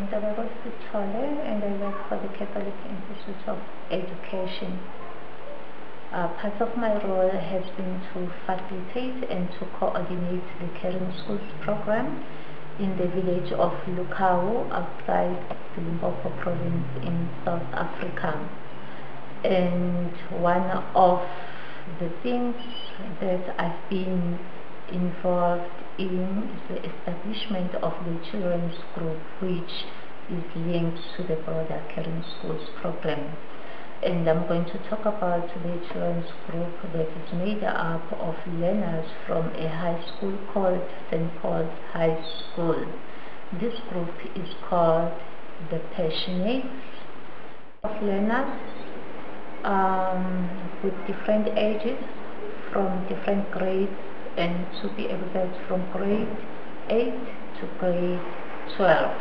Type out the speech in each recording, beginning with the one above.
Nontobeko Sithole, and I work for the Catholic Institute of Education. Part of my role has been to facilitate and to coordinate the Caring Schools program in the village of Lukau outside the Limpopo province in South Africa. And one of the things that I've been involved in is the establishment of the children's group, which is linked to the broader Caring Schools program. And I'm going to talk about the children's group that is made up of learners from a high school called St. Paul's High School. This group is called the Passionates of learners with different ages from different grades, and to be exact from grade 8 to grade 12.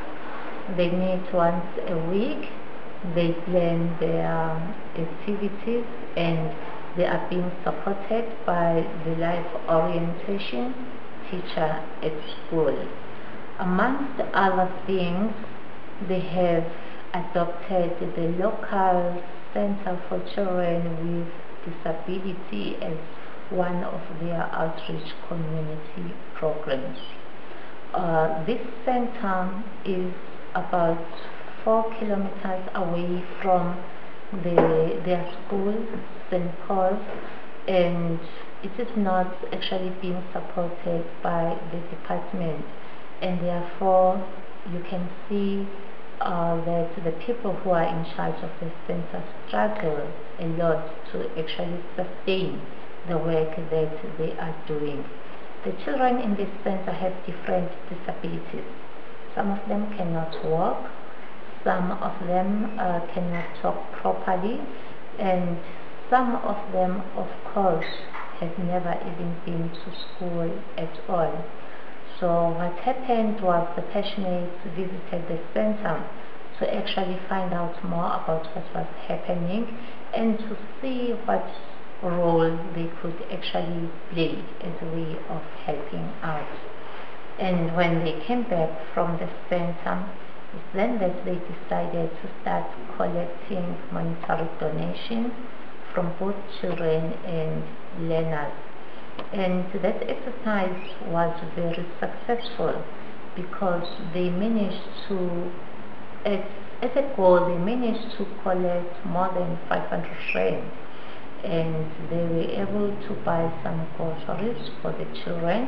They meet once a week. They plan their activities and they are being supported by the life orientation teacher at school. Amongst other things, they have adopted the local Center for Children with Disability as one of their outreach community programs. This center is about 4 kilometers away from their school, St. Paul's, and it is not actually being supported by the department, and therefore you can see that the people who are in charge of the center struggle a lot to actually sustain the work that they are doing. The children in this center have different disabilities. Some of them cannot walk, some of them cannot talk properly, and some of them, of course, have never even been to school at all. So what happened was the Passionates visited the center to actually find out more about what was happening and to see what role they could actually play as a way of helping out. And when they came back from the center, it's then that they decided to start collecting monetary donations from both children and learners. And that exercise was very successful because they managed to, as a goal, they managed to collect more than 500 rand, and they were able to buy some groceries for the children,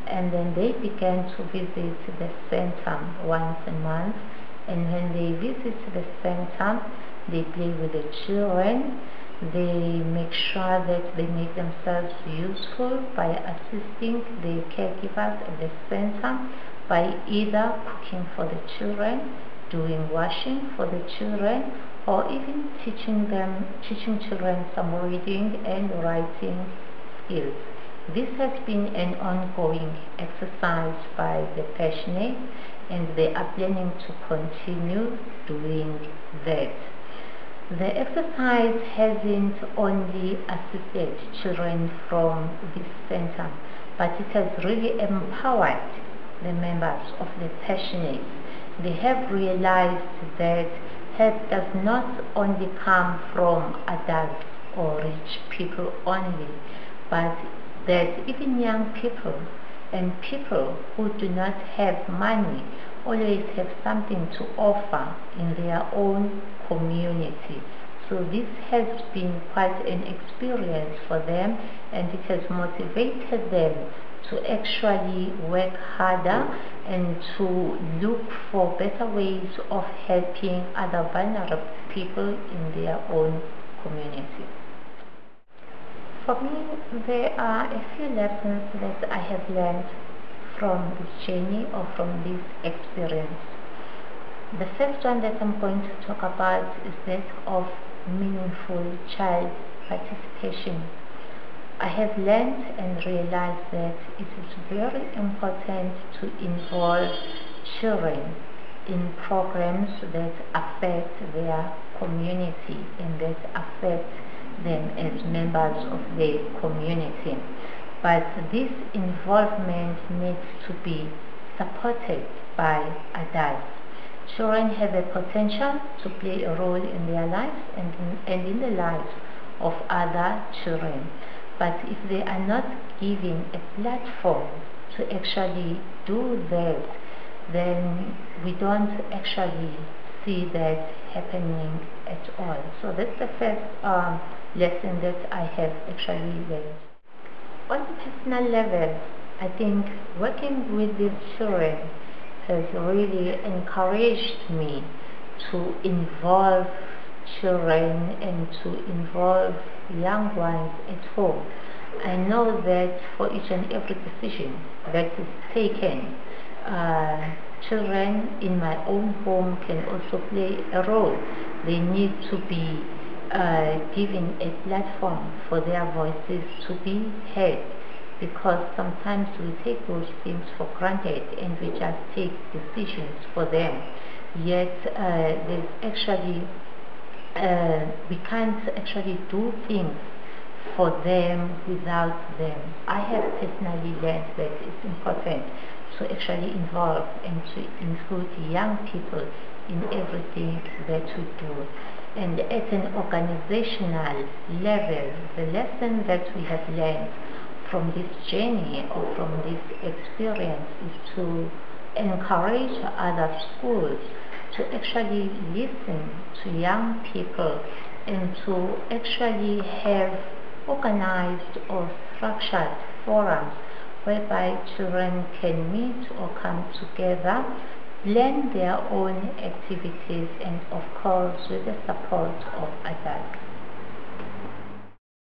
and then they began to visit the center once a month. And when they visit the center, they play with the children. They make sure that they make themselves useful by assisting the caregivers at the center by either cooking for the children, doing washing for the children, or even teaching children some reading and writing skills. This has been an ongoing exercise by the Passionates, and they are planning to continue doing that. The exercise hasn't only assisted children from this center, but it has really empowered the members of the Passionates. They have realized that help does not only come from adults or rich people only, but that even young people and people who do not have money always have something to offer in their own community. So this has been quite an experience for them, and it has motivated them to actually work harder and to look for better ways of helping other vulnerable people in their own community. For me, there are a few lessons that I have learned from this journey or from this experience. The first one that I'm going to talk about is that of meaningful child participation. I have learned and realized that it is very important to involve children in programs that affect their community and that affect them as members of the community. But this involvement needs to be supported by adults. Children have a potential to play a role in their lives and in the lives of other children. But if they are not given a platform to actually do that, then we don't actually see that happening at all. So that's the first lesson that I have actually learned. On a personal level, I think working with these children has really encouraged me to involve children and to involve young ones at home. I know that for each and every decision that is taken, children in my own home can also play a role. They need to be given a platform for their voices to be heard, because sometimes we take those things for granted and we just take decisions for them. Yet there's actually we can't actually do things for them without them. I have personally learned that it's important to actually involve and to include young people in everything that we do. And at an organizational level, the lesson that we have learned from this journey or from this experience is to encourage other schools to actually listen to young people and to actually have organized or structured forums whereby children can meet or come together, plan their own activities, and of course with the support of adults.